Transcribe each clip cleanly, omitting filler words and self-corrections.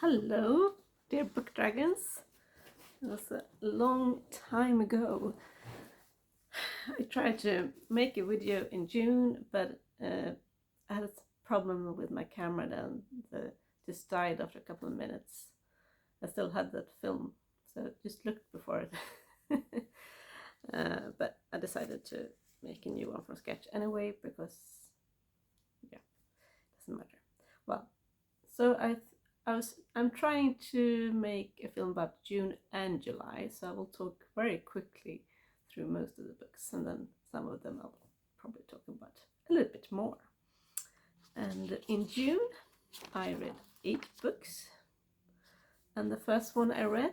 Hello, dear book dragons. It was a long time ago. I tried to make a video in June, but I had a problem with my camera then. Just died after a couple of minutes. I still had that film, so just looked before it. But I decided to make a new one from scratch anyway because, yeah, it doesn't matter. Well, so I'm trying to make a film about June and July, so I will talk very quickly through most of the books, and then some of them I'll probably talk about a little bit more. And in June, I read 8 books, and the first one I read,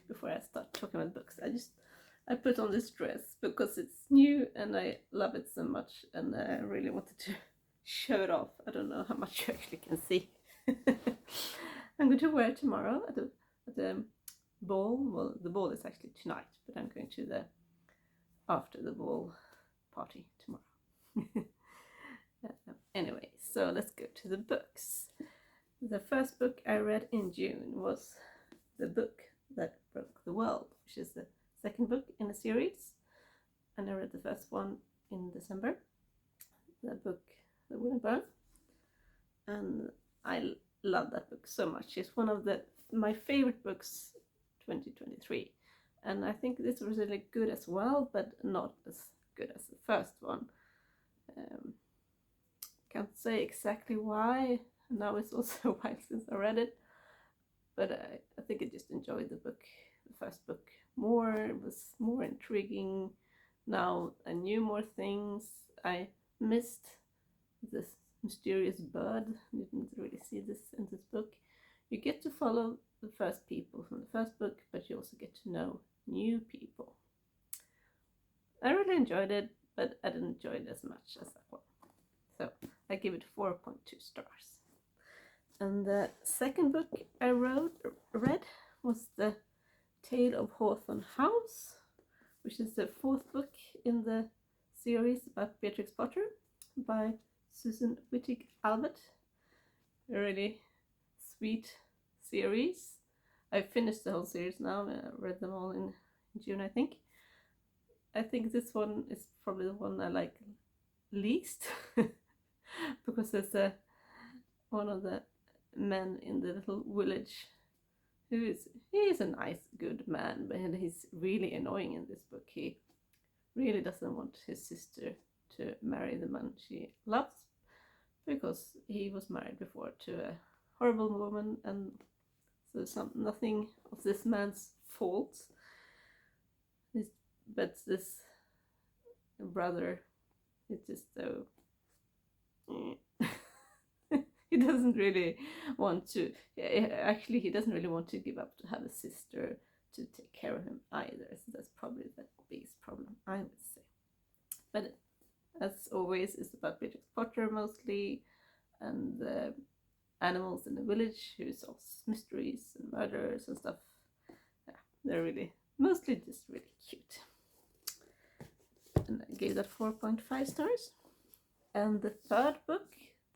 before I start talking about books, I put on this dress because it's new and I love it so much, and I really wanted to show it off. I don't know how much you actually can see. I'm going to wear it tomorrow at the ball. Well, the ball is actually tonight, but I'm going to the after the ball party tomorrow. Anyway, so let's go to the books. The first book I read in June was The Book That Broke the World, which is the second book in the series, and I read the first one in December, the book The Wooden Burn, and I love that book so much. It's one of my favorite books 2023, and I think this was really good as well, but not as good as the first one. Can't say exactly why. Now it's also a while since I read it, but I think I just enjoyed the first book more. It was more intriguing. Now I knew more things. I missed this mysterious bird. You didn't really see this in this book. You get to follow the first people from the first book, but you also get to know new people. I really enjoyed it, but I didn't enjoy it as much as that one. So I give it 4.2 stars. And the second book I read was The Tale of Hawthorne House, which is the 4th book in the series about Beatrix Potter by Susan Wittig Albert. A really sweet series. I finished the whole series now. I read them all in June, I think. I think this one is probably the one I like least because there's one of the men in the little village he is a nice, good man, but he's really annoying in this book. He really doesn't want his sister to marry the man she loves because he was married before to a horrible woman, and so nothing of this man's fault. But this brother is just so he doesn't really want to. Actually, he doesn't really want to give up to have a sister to take care of him either. So that's probably the biggest problem, I would say. But as always, it's about Beatrix Potter mostly, and the animals in the village who solve mysteries and murders and stuff. Yeah, they're really mostly just really cute. And I gave that 4.5 stars. And the third book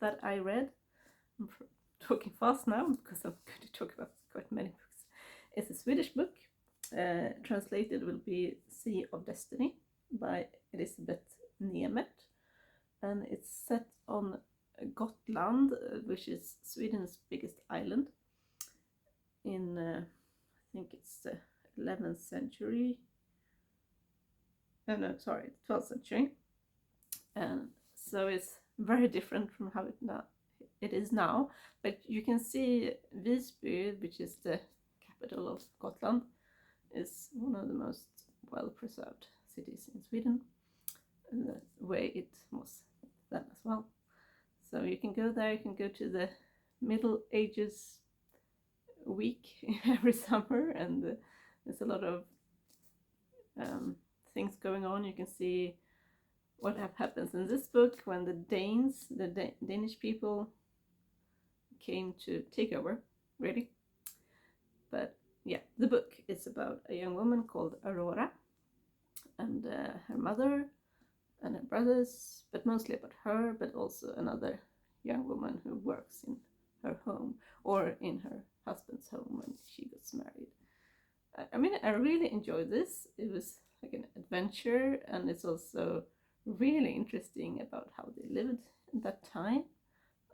that I read, I'm talking fast now because I'm going to talk about quite many books. It's a Swedish book. Translated will be Sea of Destiny by Elisabeth Nemeth, and it's set on Gotland, which is Sweden's biggest island, in I think it's the 11th century. No, sorry, 12th century, and so it's very different from how it is now. But you can see Visby, which is the capital of Gotland, is one of the most well-preserved cities in Sweden, the way it was then as well. So you can go there, you can go to the Middle Ages week every summer, and there's a lot of things going on. You can see what happens in this book when the Danish people came to take over, really. But yeah, the book is about a young woman called Aurora and her mother and her brothers, but mostly about her, but also another young woman who works in her home, or in her husband's home when she gets married. I mean, I really enjoyed this. It was like an adventure, and it's also really interesting about how they lived at that time.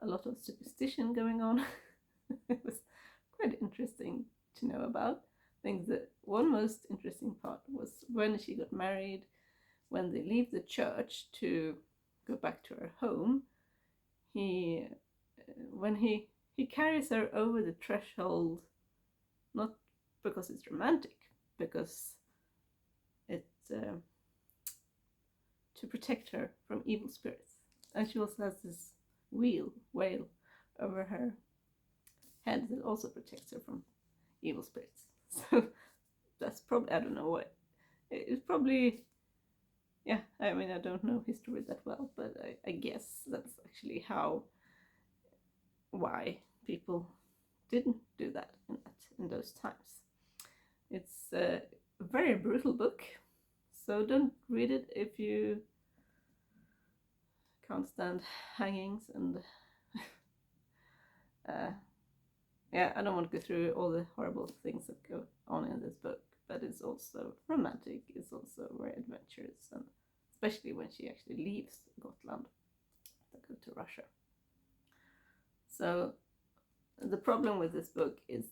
A lot of superstition going on. It was quite interesting to know about. I think the one most interesting part was when she got married, when they leave the church to go back to her home. When he carries her over the threshold, not because it's romantic, because it's to protect her from evil spirits. And she also has this veil over her head that also protects her from evil spirits. So that's probably, I don't know what, it's probably, yeah, I mean, I don't know history that well, but I guess that's actually why people didn't do that in those times. It's a very brutal book, so don't read it if you can't stand hangings and yeah, I don't want to go through all the horrible things that go on in this book, but it's also romantic, it's also very adventurous, and especially when she actually leaves Gotland to go to Russia. So the problem with this book is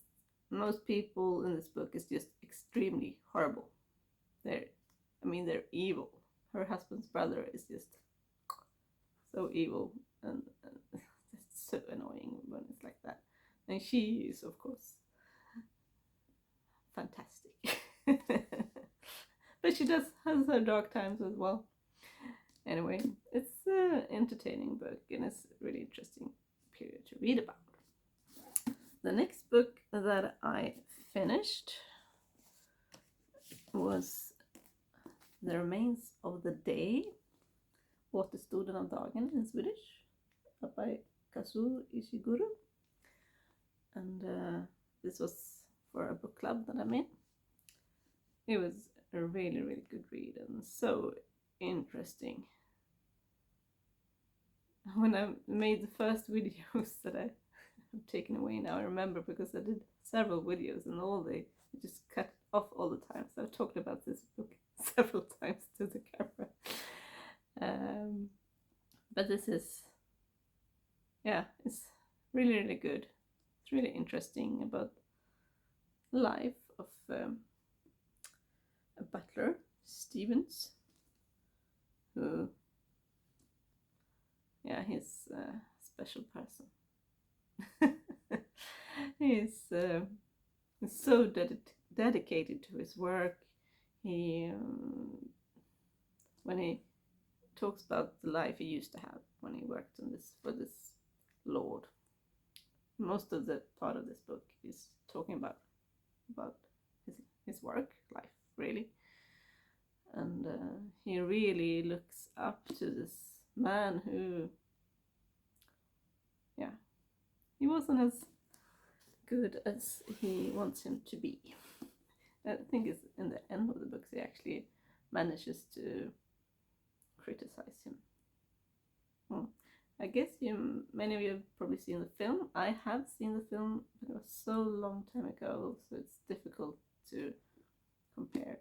most people in this book is just extremely horrible. They're evil. Her husband's brother is just so evil, and it's so annoying when it's like that. And she is, of course, fantastic. But she has her dark times as well. Anyway, it's an entertaining book, and it's a really interesting period to read about. The next book that I finished was The Remains of the Day, Återstoden av dagen in Swedish, by Kazuo Ishiguro. And this was for a book club that I'm in. It was a really, really good read and so interesting. When I made the first videos that I have taken away now, I remember, because I did several videos and I just cut off all the time. So I've talked about this book several times to the camera. But this is, yeah, it's really, really good. It's really interesting about the life of a butler, Stevens, who, yeah, he's a special person. He's so dedicated to his work. When he talks about the life he used to have when he worked for this lord, most of the part of this book is talking about his work life, really. And he really looks up to this man who, yeah, he wasn't as good as he wants him to be. I think it's in the end of the book he actually manages to criticize him. I guess many of you have probably seen the film. I have seen the film, but it was so long time ago, so it's difficult to compare.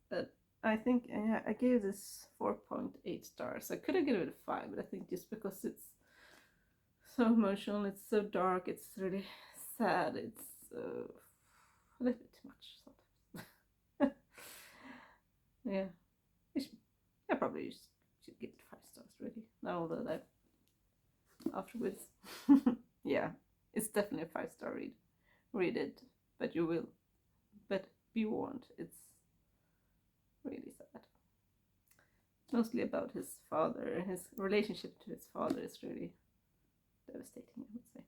But I think I gave this 4.8 stars. I could have given it a 5, but I think just because it's so emotional, it's so dark, it's really sad, it's a little bit too much sometimes. Yeah, I probably should give it 5 stars, really, now that I've afterwards. Yeah, it's definitely a 5-star read. Read it, but you will. But be warned, it's really sad. Mostly about his father. His relationship to his father is really devastating, I would say.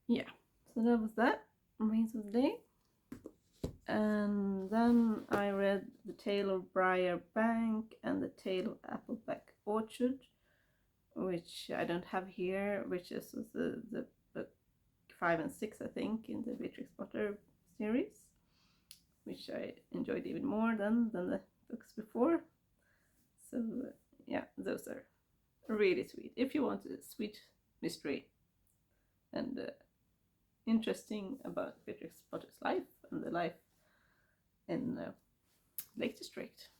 Yeah, so that was that. Remains of the Day. And then I read The Tale of Briar Bank and The Tale of Appleback Orchard, which I don't have here, which is the book 5 and 6, I think, in the Beatrix Potter series, which I enjoyed even more than the books before. So yeah, those are really sweet. If you want a sweet mystery and interesting about Beatrix Potter's life and the life in Lake District.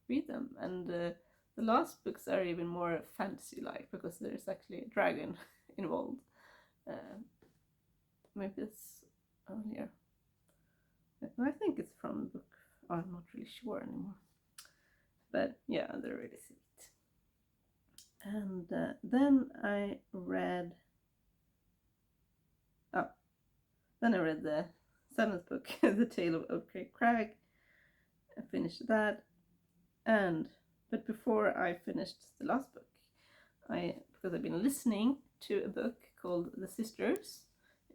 Read them, and the last books are even more fantasy-like because there's actually a dragon involved. Maybe it's earlier. I think it's from the book. I'm not really sure anymore. But yeah, they're really sweet. And then I read the 7th book, The Tale of Oak Crag. I finished that, but before I finished the last book, because I've been listening to a book called The Sisters,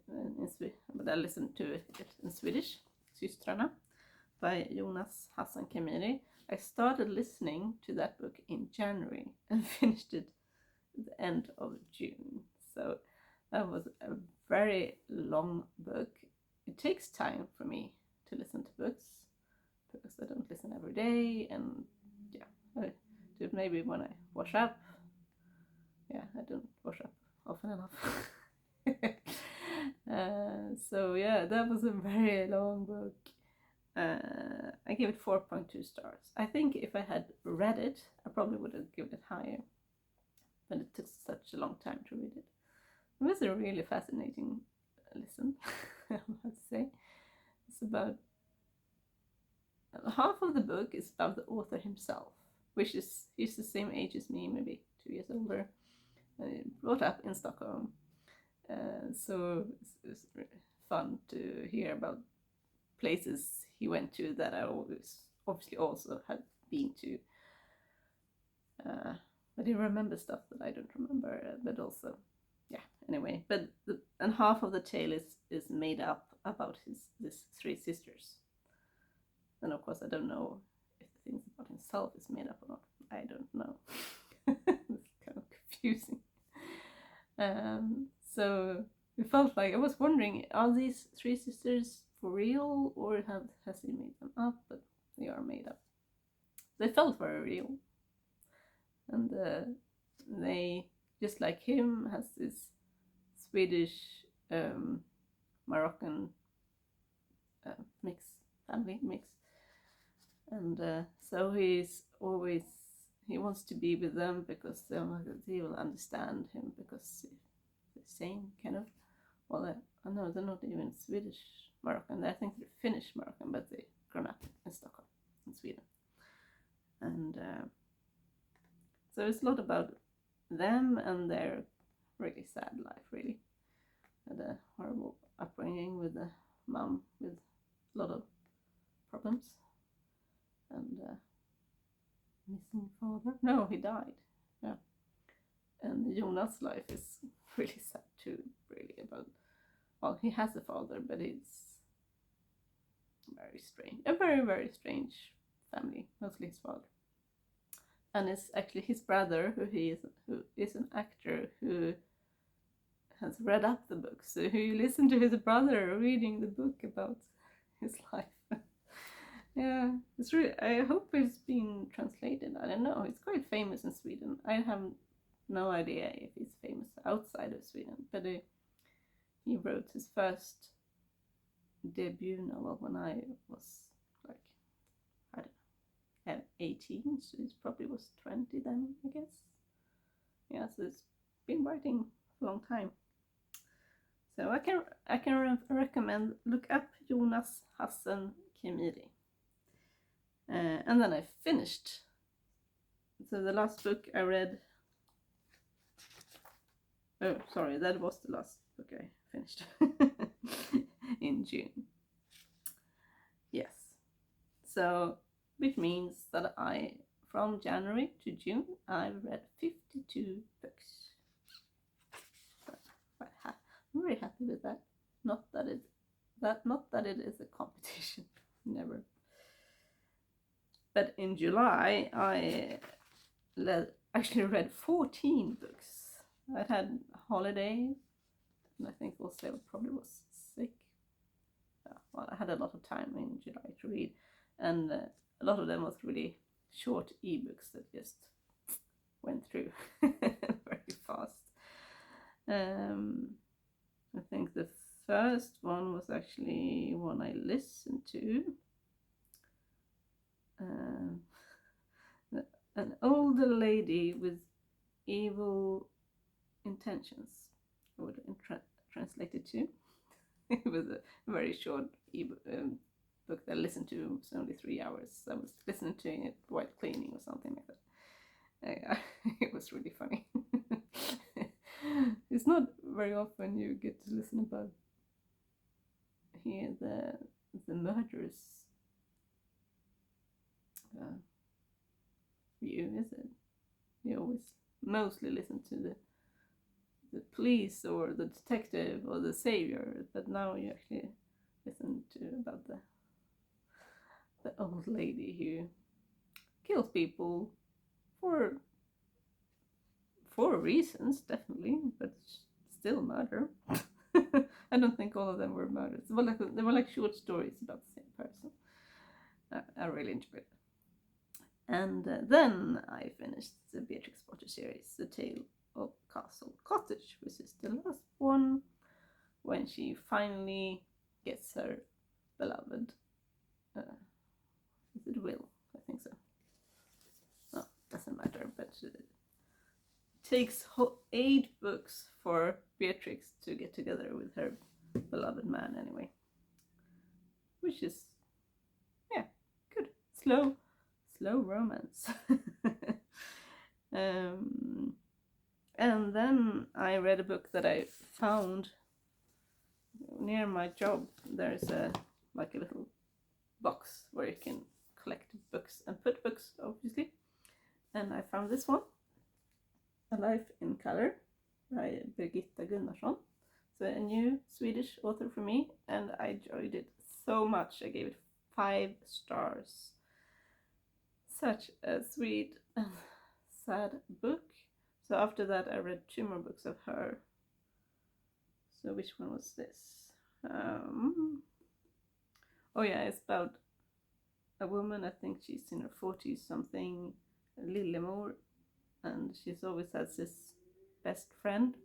but I listened to it in Swedish, Systrarna, by Jonas Hassan Khemiri. I started listening to that book in January and finished it at the end of June. So that was a very long book. It takes time for me to listen to books because I don't listen every day, and yeah, I do it maybe when I wash up. Yeah, I don't wash up often enough. So yeah, that was a very long book. I gave it 4.2 stars. I think if I had read it, I probably would have given it higher, but it took such a long time to read it. It was a really fascinating listen, I must say. It's about half of the book is about the author himself, which is he's the same age as me, maybe 2 years older, brought up in Stockholm. So it's really fun to hear about places he went to that I obviously also had been to. But he remembers stuff that I don't remember, but also, yeah, anyway. But and half of the tale is made up about these 3 sisters. And of course, I don't know if the things about himself is made up or not. I don't know. It's kind of confusing. So it felt like I was wondering, are these 3 sisters for real, or has he made them up? But they are made up. They felt very real, and they, just like him, has this Swedish Moroccan family mix, and so he wants to be with them because they will understand him, because the same kind of, well, I know they're not even Swedish Moroccan, I think they're Finnish Moroccan, but they've grown up in Stockholm, in Sweden. And so it's a lot about them and their really sad life, really. Had a horrible upbringing with a mom with a lot of problems, and missing father. No, he died. Yeah. And Jonas' life is really sad too, really, about, well, he has a father, but it's very strange. A very, very strange family, mostly his father. And it's actually his brother, who is an actor who has read up the book. So he listened to his brother reading the book about his life. Yeah, it's really, I hope it's been translated. I don't know. It's quite famous in Sweden. I have no idea if he's famous outside of Sweden, but he wrote his first debut novel when I was like, I don't know, 18, so he probably was 20 then, I guess. Yeah, so it's been writing for a long time. So I can recommend, look up Jonas Hassan Khemiri. And then I finished. So the last book I read, oh sorry, that was the last book I finished in June. Yes. So which means that from January to June, I've read 52 books. So I'm very happy with that. Not that it is a competition. Never. But in July, I actually read 14 books. I had a holiday, and I think also I probably was sick. Well, I had a lot of time in July to read, and a lot of them was really short ebooks that just went through very fast. I think the first one was actually one I listened to. An older lady with evil intentions, I would translate it to. It was a very short book that I listened to. It was only 3 hours. I was listening to it while cleaning or something like that. It was really funny. It's not very often you get to listen about hear the murderous view, is it? You always mostly listen to the police or the detective or the savior, but now you actually listen to about the old lady who kills people for reasons, definitely, but still murder. I don't think all of them were murders. They were like short stories about the same person. I really enjoyed it. And then I finished the Beatrix Potter series, The Tale of Castle Cottage, which is the last one, when she finally gets her beloved. Is it Will? I think so. No, doesn't matter, but it takes 8 books for Beatrix to get together with her beloved man anyway. Which is, yeah, good. Slow romance. And then I read a book that I found near my job. There's a little box where you can collect books and put books, obviously. And I found this one, A Life in Color by Birgitta Gunnarsson. So a new Swedish author for me, and I enjoyed it so much. I gave it 5 stars. Such a sweet and sad book. So after that I read 2 more books of her. So which one was this? Oh yeah, it's about a woman, I think she's in her 40s something, Lillemor, and she's always has this best friend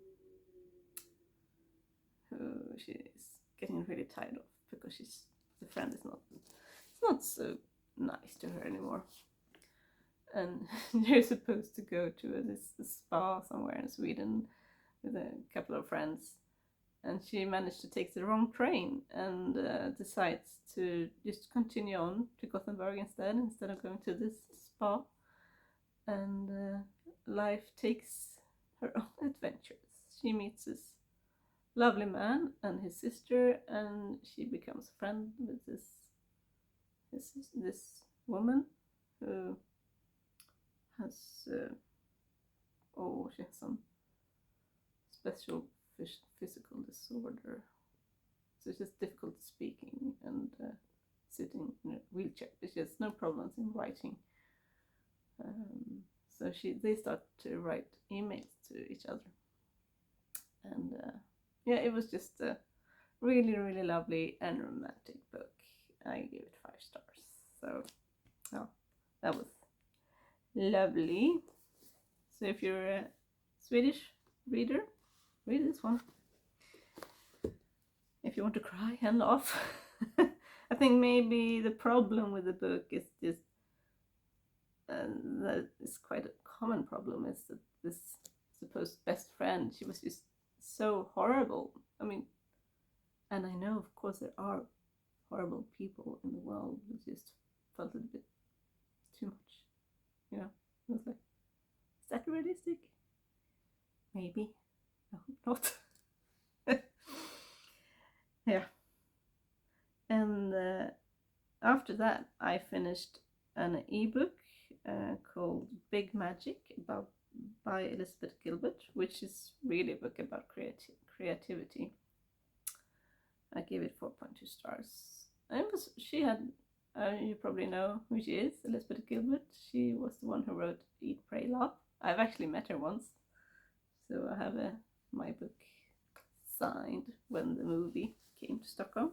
who she's getting really tired of because the friend is not so nice to her anymore. And they're supposed to go to this spa somewhere in Sweden with a couple of friends, and she managed to take the wrong train and decides to just continue on to Gothenburg instead of going to this spa. And life takes her own adventures. She meets this lovely man and his sister, and she becomes a friend with this woman who has she has some special physical disorder, so it's just difficult speaking and sitting in a wheelchair, but she has no problems in writing. So they start to write emails to each other, and yeah, it was just a really, really lovely and romantic book. I gave it 5 stars. So that was lovely. So if you're a Swedish reader, read this one. If you want to cry and laugh. I think maybe the problem with the book is just that is quite a common problem, is that this supposed best friend, she was just so horrible. I mean, and I know of course there are horrible people in the world, who just felt a bit too much, you know. I was like, is that realistic? Maybe. I hope not. Yeah. And after that I finished an ebook called Big Magic by Elizabeth Gilbert, which is really a book about creativity. I gave it 4.2 stars. And she had, you probably know who she is, Elizabeth Gilbert. She was the one who wrote Eat, Pray, Love. I've actually met her once, so I have my book signed when the movie came to Stockholm.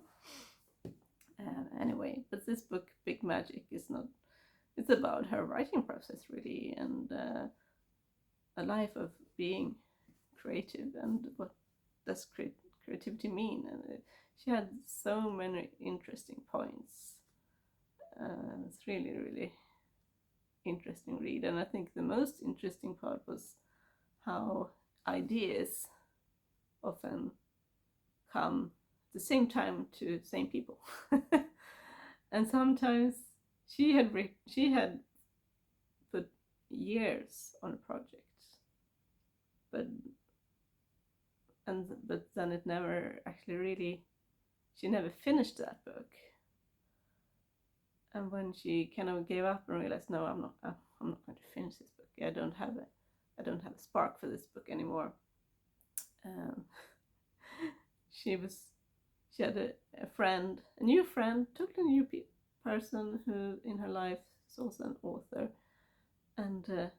Anyway, but this book, Big Magic, it's about her writing process really, and a life of being creative and what does creativity mean. And she had so many interesting points. It's really, really interesting read. And I think the most interesting part was how ideas often come at the same time to same people. And sometimes she had put years on a project, but then it never actually really, she never finished that book. And when she kind of gave up and realized, no, I'm not going to finish this book. I don't have a spark for this book anymore. She had a friend, a new friend, totally new person who in her life is also an author. And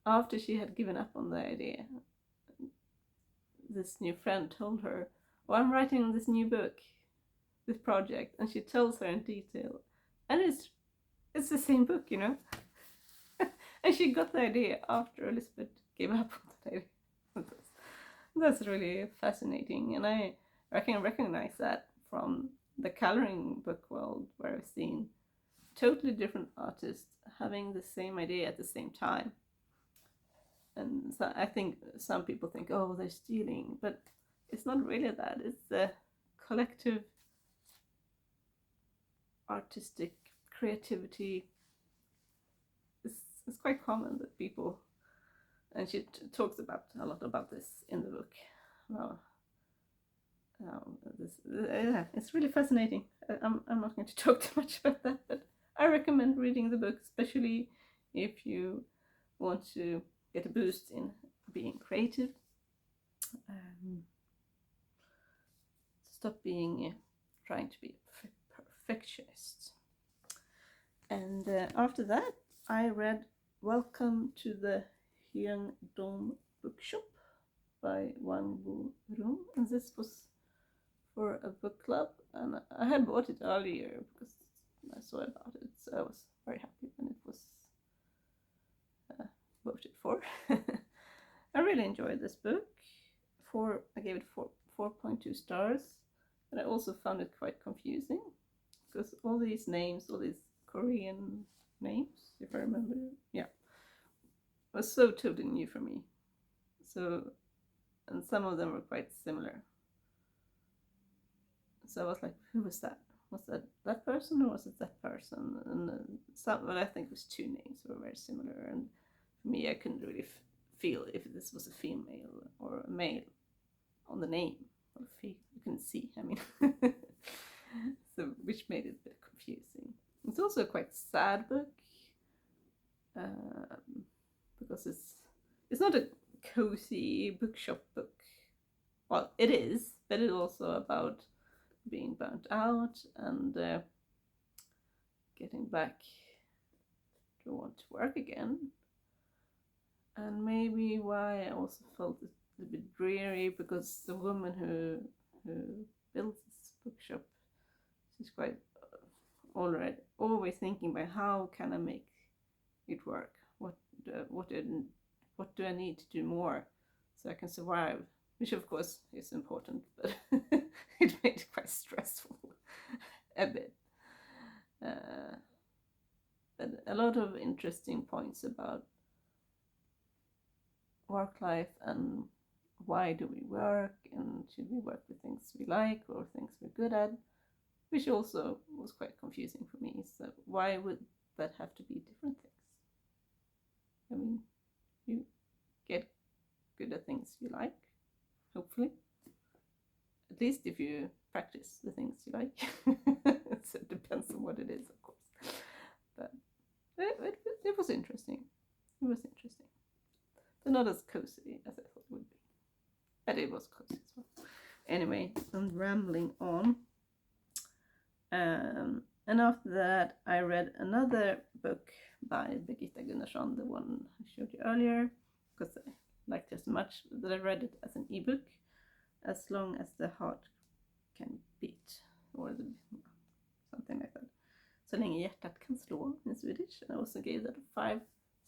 after she had given up on the idea, this new friend told her, "Oh, I'm writing this new book, this project," and she tells her in detail, and it's the same book, you know. And she got the idea after Elizabeth gave up on the idea. That's really fascinating, and I can recognize that from the coloring book world, where I've seen totally different artists having the same idea at the same time. And so I think some people think, oh, they're stealing, but it's not really that. It's the collective artistic creativity. It's quite common that people, and she talks about a lot about this in the book. Well, it's really fascinating. I'm not going to talk too much about that, but I recommend reading the book, especially if you want to get a boost in being creative. Stop being trying to be a perfectionist. And after that, I read Welcome to the Hyangdong Bookshop by Wang Wu Rong, and this was for a book club, and I had bought it earlier because I saw about it, so I was very happy when it was voted for. I really enjoyed this book. I gave it 4.2 stars, and I also found it quite confusing because all these names, all these Korean names, if I remember, was so totally new for me. So, and some of them were quite similar. So I was like, who was that? Was that person, or was it that person? And but I think it was two names were very similar, and for me, I couldn't really feel if this was a female or a male on the name. Or you couldn't see, I mean. So, which made it a bit confusing. It's also a quite sad book, because it's not a cozy bookshop book. Well, it is, but it's also about being burnt out and getting back to want to work again. And maybe why I also felt a little bit dreary, because the woman who built this bookshop, she's quite always thinking about how can I make it work? What do I need to do more so I can survive? Which of course is important, but it made it quite stressful a bit. But a lot of interesting points about work life and why do we work, and should we work with things we like or things we're good at, which also was quite confusing for me. So why would that have to be different things? I mean, you get good at things you like, hopefully. At least if you practice the things you like. So it depends on what it is, of course. But it was interesting. It was interesting. But not as cozy as I thought it would be. But it was cozy as well. Anyway, I'm rambling on. And after that, I read another book by Birgitta Gunnarsson, the one I showed you earlier, because I liked it so much that I read it as an ebook, As Long as the Heart Can Beat, or something like that. Så länge hjärtat kan slå in Swedish. I also gave that 5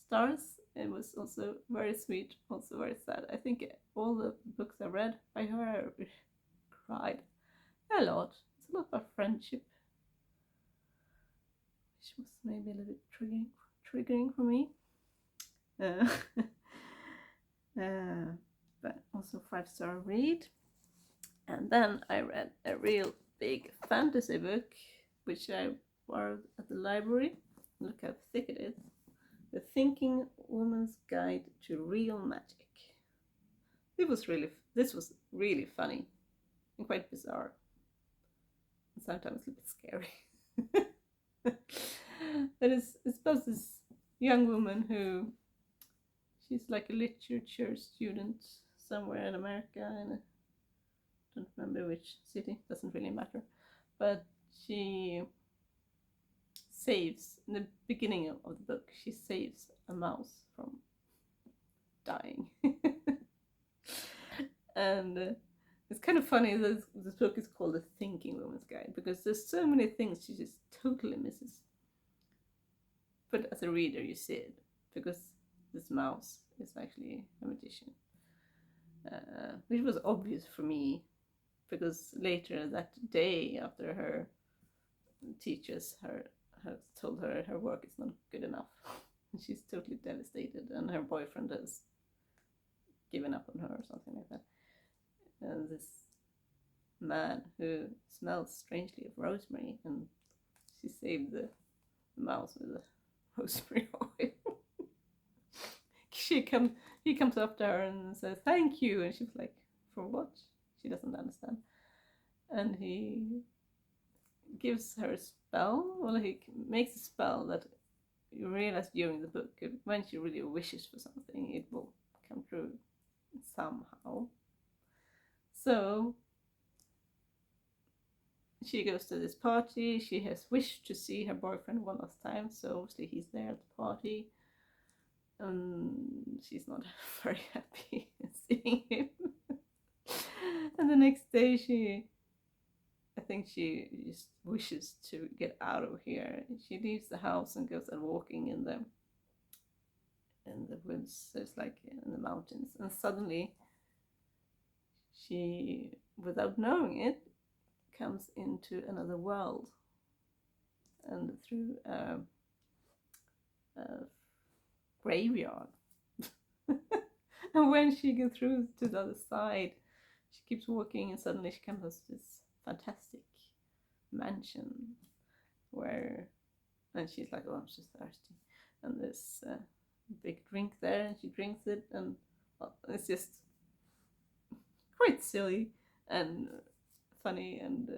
stars. It was also very sweet, also very sad. I think all the books I read by her, I cried a lot. It's a lot about friendship, which was maybe a little bit triggering for me. Uh, but also 5-star read. And then I read a real big fantasy book, which I borrowed at the library. Look how thick it is. The Thinking Woman's Guide to Real Magic. This was really funny and quite bizarre, and sometimes a little bit scary. It's about this young woman who, she's like a literature student somewhere in America, and I don't remember which city, doesn't really matter, but she saves, in the beginning of the book, she saves a mouse from dying. And it's kind of funny that this book is called The Thinking Woman's Guide, because there's so many things she just totally misses. But as a reader, you see it, because this mouse is actually a magician. Which was obvious for me, because later that day, after her teachers told her her work is not good enough, she's totally devastated, and her boyfriend has given up on her or something like that. And this man who smells strangely of rosemary, and she saved the mouse with the rosemary oil. He comes up to her and says thank you, and she's like, for what? She doesn't understand. And he gives her a spell. Well, he makes a spell that you realize during the book, when she really wishes for something, it will come true somehow. So she goes to this party. She has wished to see her boyfriend one last time, so obviously he's there at the party. She's not very happy seeing him. And the next day, I think she just wishes to get out of here. She leaves the house and goes out walking in the woods. So it's like in the mountains, and suddenly she, without knowing it, comes into another world, and through a graveyard. And when she gets through to the other side, she keeps walking, and suddenly she comes to this fantastic mansion where, and she's like, oh, I'm so thirsty, and there's a big drink there, and she drinks it, and it's just quite silly and funny, and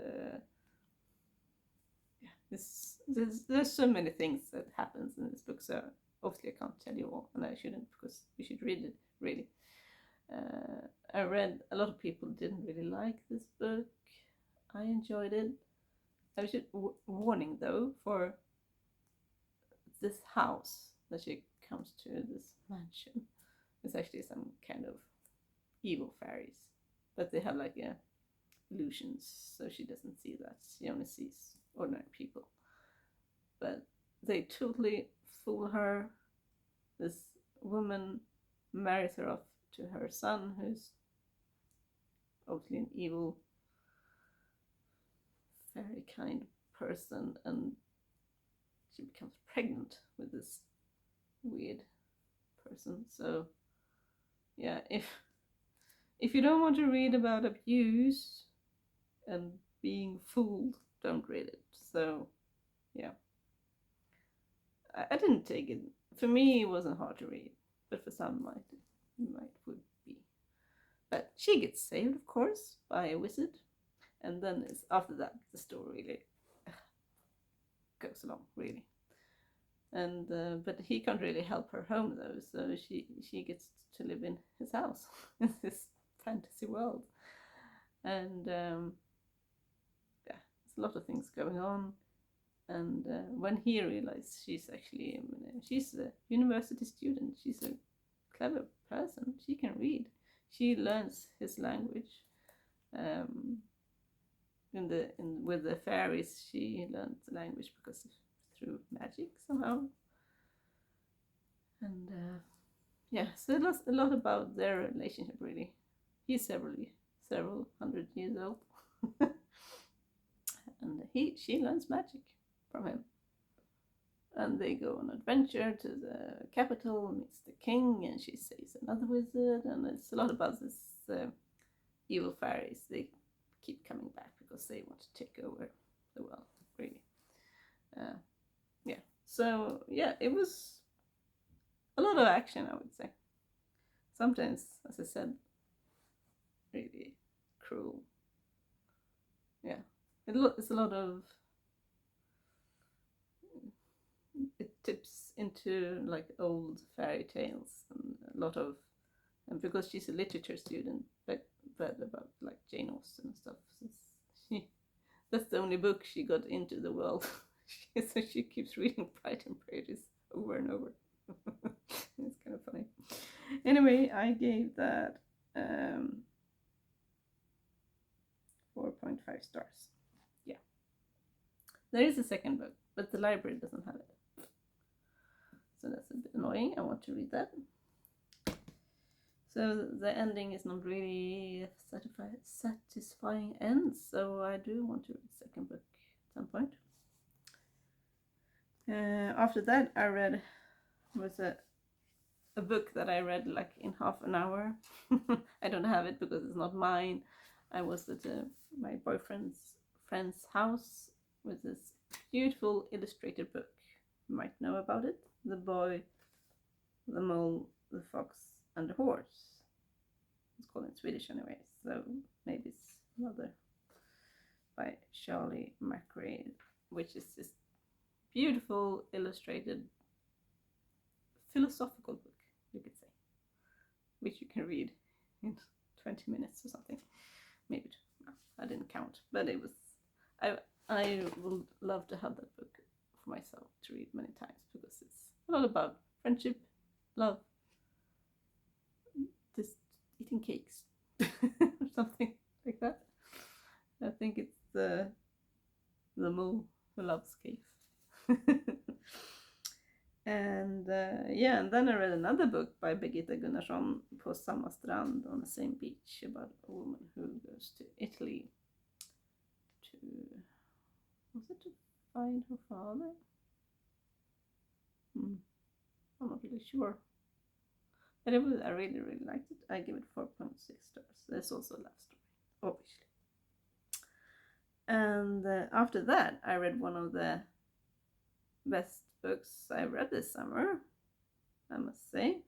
there's so many things that happens in this book, so obviously I can't tell you all, and I shouldn't, because you should read it, really. I read a lot of people didn't really like this book. I enjoyed it. I should warning though, for this house that she comes to, this mansion, is actually some kind of evil fairies, but they have like illusions, so she doesn't see that. She only sees ordinary people, but they totally fool her. This woman marries her off to her son, who's obviously an evil fairy kind person, and she becomes pregnant with this weird person. So yeah, if you don't want to read about abuse and being fooled, don't read it. So yeah, I didn't take it. For me, it wasn't hard to read, but for some would be. But she gets saved, of course, by a wizard, and then after that the story really goes along, really. And but he can't really help her home though, so she gets to live in his house in this fantasy world, and yeah, there's a lot of things going on. And when he realizes she's actually she's a university student, she's a clever person, she can read, she learns his language. With the fairies, she learned the language because through magic somehow. And yeah, so a lot about their relationship really. He's several hundred years old, and she learns magic from him. And they go on adventure to the capital, meets the king, and she saves another wizard, and it's a lot about this evil fairies. They keep coming back because they want to take over the world, really. Yeah. So yeah, it was a lot of action, I would say. Sometimes, as I said, really cruel. Yeah, it's a lot of. It tips into like old fairy tales and a lot of, and because she's a literature student, but read about like Jane Austen and stuff. So she, that's the only book she got into the world. So she keeps reading Pride and Prejudice over and over. It's kind of funny. Anyway, I gave that 4.5 stars. Yeah. There is a second book, but the library doesn't have it. So that's a bit annoying. I want to read that. So the ending is not really a satisfying end, so I do want to read the second book at some point. After that, I read was a book that I read like in half an hour. I don't have it because it's not mine. I was at my boyfriend's friend's house with this beautiful illustrated book. You might know about it. The Boy, the Mole, the Fox, and the Horse. It's called in Swedish anyway, so maybe it's another by Charlie McRae, which is this beautiful illustrated philosophical book, you could say, which you can read in 20 minutes or something. Maybe, no, I didn't count, but it was, I would love to have that book for myself to read many times because it's a lot about friendship, love, just eating cakes or something like that. I think it's the mole who loves cakes. And yeah, and then I read another book by Birgitta Gunnarsson, På samma strand on the same beach, about a woman who goes to Italy to, was it to find her father? I'm not really sure. But I really, really liked it. I give it 4.6 stars. There's also a love story, obviously. And after that, I read one of the best books I read this summer, I must say,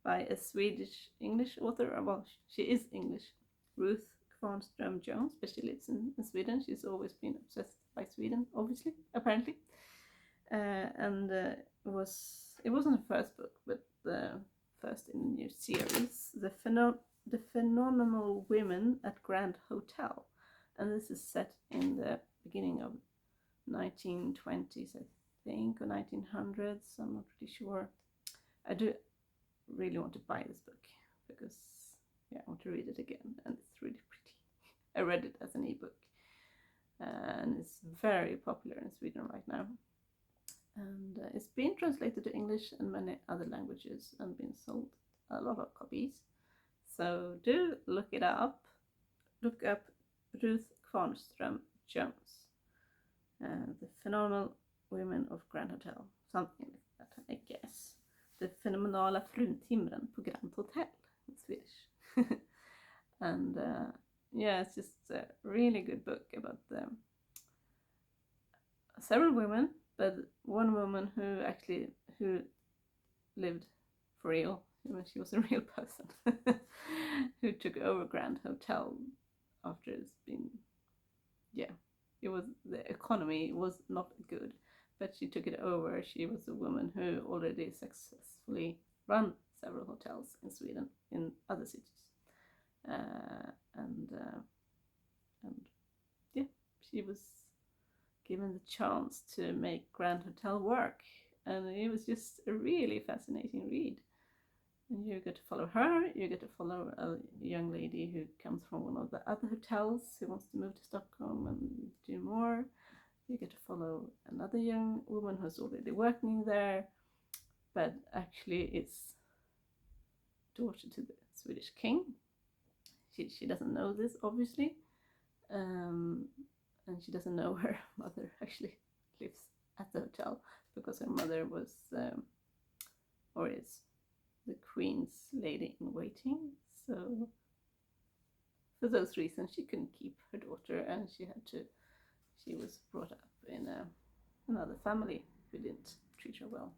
by a Swedish English author. Well, she is English, Ruth Kvarnström Jones, but she lives in Sweden. She's always been obsessed by Sweden, obviously, apparently. And it wasn't the first book, but the first in a new series, The Phenomenal Women at Grand Hotel. And this is set in the beginning of 1920s, I think, or 1900s. I'm not really sure. I do really want to buy this book because I want to read it again, and it's really pretty. I read it as an ebook, and it's very popular in Sweden right now. And it's been translated to English and many other languages and been sold a lot of copies. So do look it up. Look up Ruth Kvarnström Jones, The Phenomenal Women of Grand Hotel. Something like that, I guess. The fenomenala fruntimren på Grand Hotel in Swedish. And it's just a really good book about several women, but one woman who lived for real. She was a real person who took over Grand Hotel after it's been, the economy was not good, but she took it over. She was a woman who already successfully run several hotels in Sweden, in other cities, and she was given the chance to make Grand Hotel work, and it was just a really fascinating read. And you get to follow her, you get to follow a young lady who comes from one of the other hotels who wants to move to Stockholm and do more. You get to follow another young woman who's already working there. but actually it's daughter to the Swedish king. She doesn't know this, obviously, and she doesn't know her mother actually lives at the hotel, because her mother was or is the queen's lady in waiting. So for those reasons, she couldn't keep her daughter, and she was brought up in another family who didn't treat her well.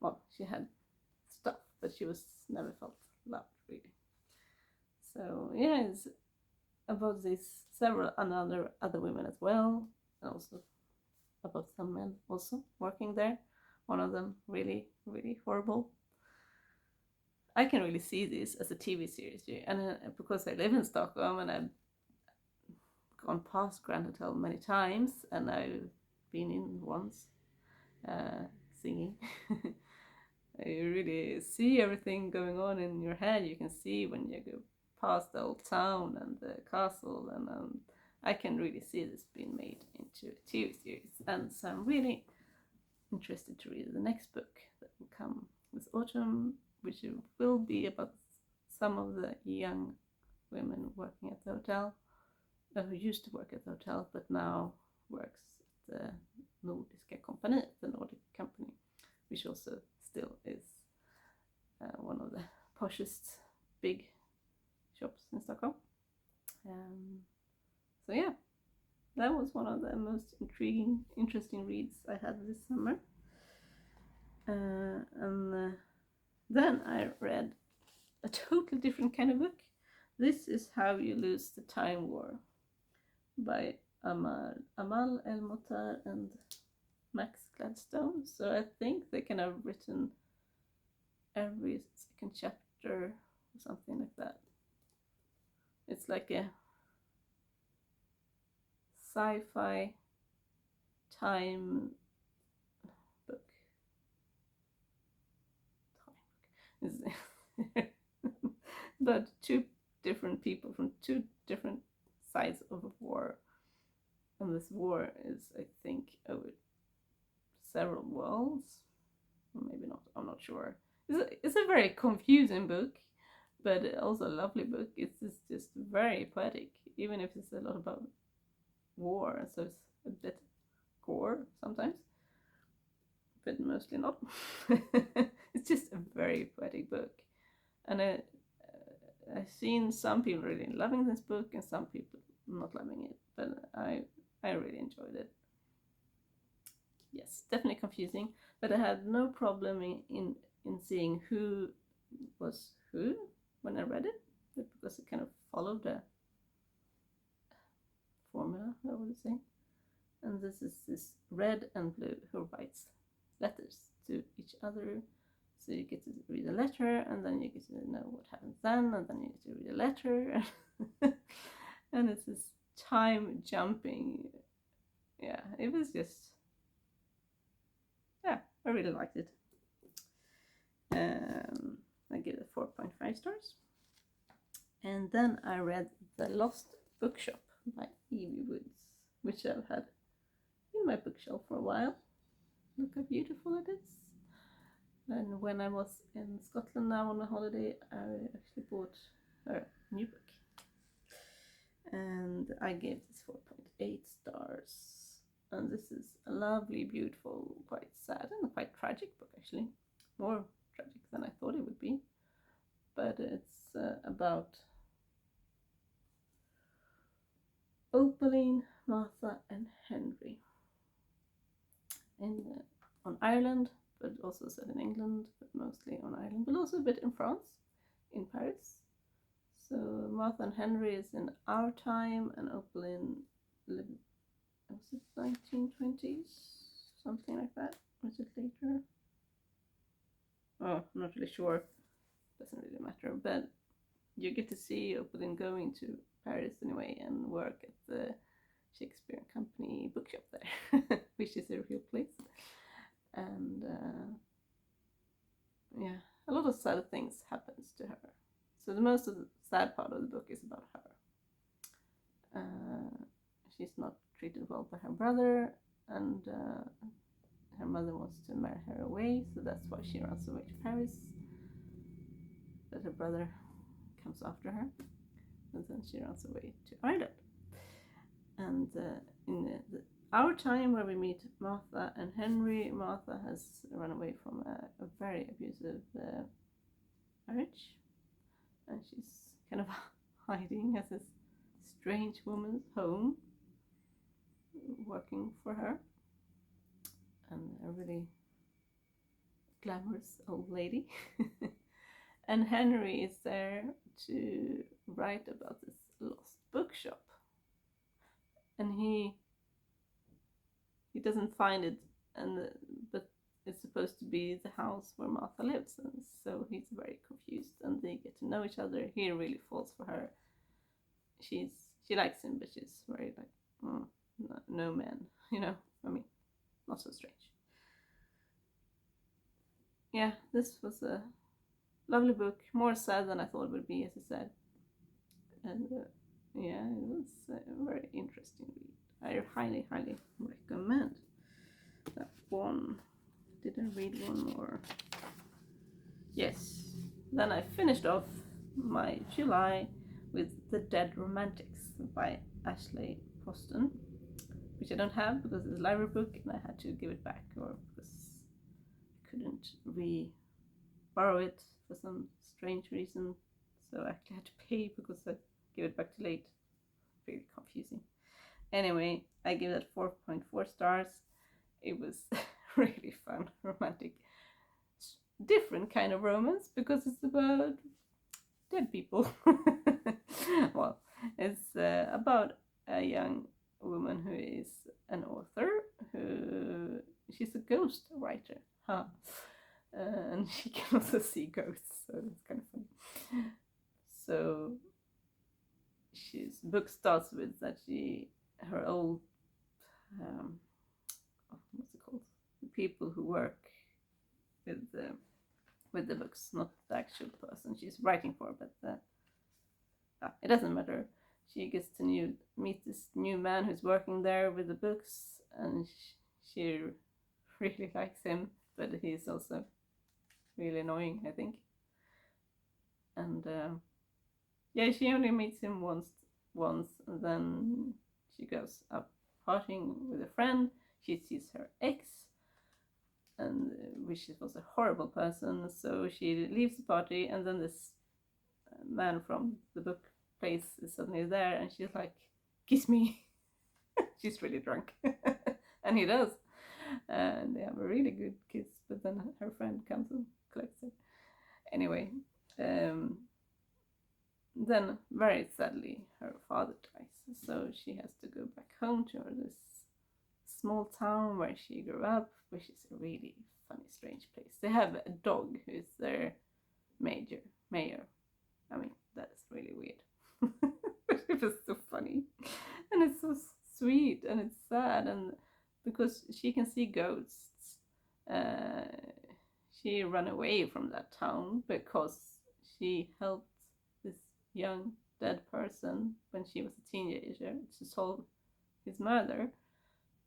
Well, she had stuff, but she was never felt loved, really. So yeah, it's about these several other women as well, and also about some men also working there. One of them really, really horrible. I can really see this as a TV series, and because I live in Stockholm and I've gone past Grand Hotel many times, and I've been in once singing. You really see everything going on in your head. You can see when you go past the old town and the castle, and I can really see this being made into a TV series. And so I'm really interested to read the next book that will come this autumn, which will be about some of the young women working at the hotel, who used to work at the hotel but now works at the Nordiska Kompani, the Nordic company, which also still is one of the poshest big shops in Stockholm. So yeah, that was one of the most interesting reads I had this summer. And then I read a totally different kind of book. This is How You Lose the Time War by Amal El-Mohtar and Max Gladstone. So I think they can have written every second chapter or something like that. It's like a sci-fi time book. But two different people from two different sides of a war. And this war is, I think, over several worlds. Or maybe not, I'm not sure. It's a very confusing book, but also a lovely book. It's just very poetic, even if it's a lot about war, and so it's a bit gore sometimes, but mostly not. It's just a very poetic book, and I've seen some people really loving this book and some people not loving it, but I really enjoyed it. Yes, definitely confusing, but I had no problem in seeing who was who when I read it, because it kind of followed the formula, I would say. And this is this red and blue who writes letters to each other. So you get to read a letter, and then you get to know what happens then, and then you get to read a letter. And it's this time jumping. Yeah, it was just, yeah, I really liked it. I give it 4.5 stars. And then I read The Lost Bookshop by Evie Woods, which I've had in my bookshelf for a while. Look how beautiful it is. And when I was in Scotland now on a holiday, I actually bought her new book. And I gave this 4.8 stars. And this is a lovely, beautiful, quite sad and quite tragic book, actually. More tragic than I thought it would be. But it's about Opaline, Martha and Henry on Ireland, but also set in England, but mostly on Ireland, but also a bit in France, in Paris. So Martha and Henry is in our time, and Opaline lived, was it 1920s? Something like that. Was it later? Oh, I'm not really sure. Doesn't really matter, but you get to see Opaline going to Paris anyway and work at the Shakespeare Company bookshop there, which is a real place. And yeah, a lot of sad things happens to her. So the most of the sad part of the book is about her. She's not treated well by her brother, and her mother wants to marry her away, so that's why she runs away to Paris. But her brother comes after her, and then she runs away to Ireland. And in our time where we meet Martha and Henry, Martha has run away from a very abusive marriage, and she's kind of hiding as this strange woman's home, working for her, and a really glamorous old lady. And Henry is there to write about this lost bookshop, and he doesn't find it, but it's supposed to be the house where Martha lives, and so he's very confused, and they get to know each other. He really falls for her. She likes him, but she's very like, no man, I mean, not so strange. Yeah, this was a lovely book, more sad than I thought it would be, as I said, and yeah, it was a very interesting read. I highly recommend that one. Did I read one more? Yes. Then I finished off my July with The Dead Romantics by Ashley Poston, which I don't have because it's a library book and I had to give it back, or because I couldn't borrow it for some strange reason, so I actually had to pay because I gave it back too late. Really confusing. Anyway, I give it 4.4 stars. It was really fun, romantic, different kind of romance because it's about dead people. Well, it's about a young woman who is an author, she's a ghost writer, and she can also see ghosts, so it's kind of funny. So book starts with that her old what's it called? The people who work with the books, not the actual person she's writing for, but it doesn't matter. She gets to meet this new man who's working there with the books, and she really likes him, but he's also really annoying, I think. And yeah, she only meets him once, and then she goes up partying with a friend. She sees her ex, and which was a horrible person, so she leaves the party, and then this man from the book place is suddenly there, and she's like, kiss me. She's really drunk. And he does, and they have a really good kiss, but then her friend comes and collects her. Anyway, then very sadly her father dies, so she has to go back home to this small town where she grew up, which is a really funny, strange place. They have a dog who's their mayor. I mean, that's really weird. But it was so funny, and it's so sweet, and it's sad, and because she can see ghosts, she ran away from that town because she helped this young dead person when she was a teenager to solve his murder,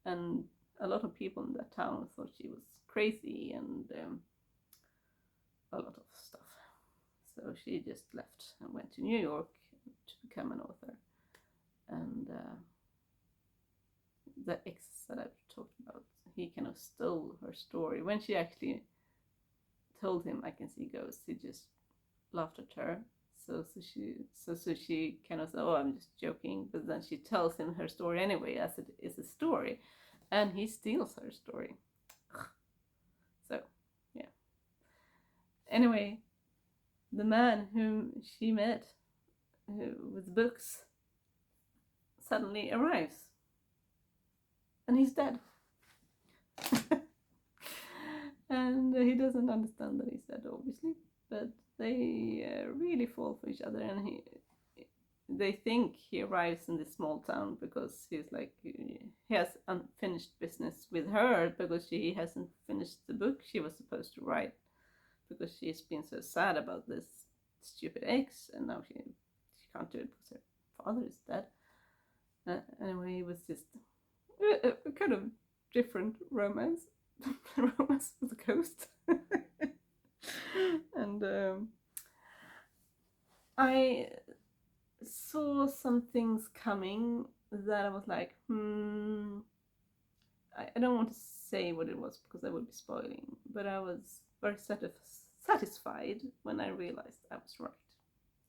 and a lot of people in that town thought she was crazy and a lot of stuff. So she just left and went to New York to become an author. And the ex that I've talked about, he kind of stole her story. When she actually told him I can see ghosts, he just laughed at her. So she kind of said, oh, I'm just joking. But then she tells him her story anyway, as it is a story. And he steals her story. So, yeah. Anyway, the man whom she met with books suddenly arrives. And he's dead. And he doesn't understand that he's dead, obviously. But they really fall for each other, and they think he arrives in this small town because he's like, he has unfinished business with her because she hasn't finished the book she was supposed to write, because she's been so sad about this stupid ex, and now she can't do it because her father is dead. Anyway, it was just a kind of different romance. romance with a ghost. And I saw some things coming that I was like, I don't want to say what it was because I would be spoiling, but I was very satisfied when I realized I was right.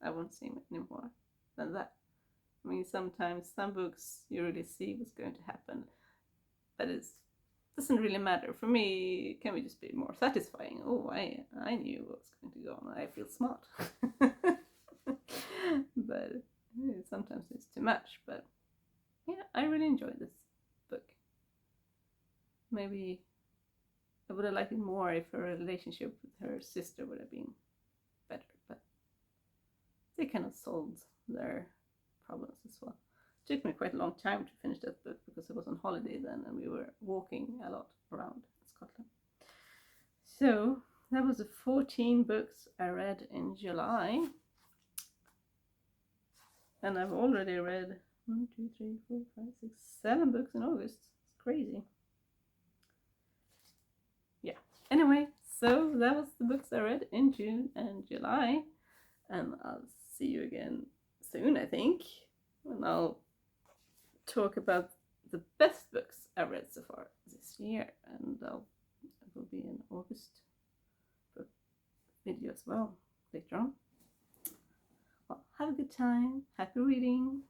I won't say any more than that. I mean, sometimes some books you really see what's going to happen, but it doesn't really matter. For me, it can just be more satisfying. Oh, I knew what was going to go on. I feel smart. But sometimes it's too much. But yeah, I really enjoyed this book. Maybe I would have liked it more if her relationship with her sister would have been better, but they kind of solved their problems as well. It took me quite a long time to finish that book because I was on holiday then and we were walking a lot around Scotland. So that was the 14 books I read in July. And I've already read 1, 2, 3, 4, 5, 6, 7 books in August. It's crazy. Yeah. Anyway, so that was the books I read in June and July. And I'll see you again soon, I think, when I'll talk about the best books I've read so far this year. And it will be an August book video as well later on. Well, have a good time. Happy reading.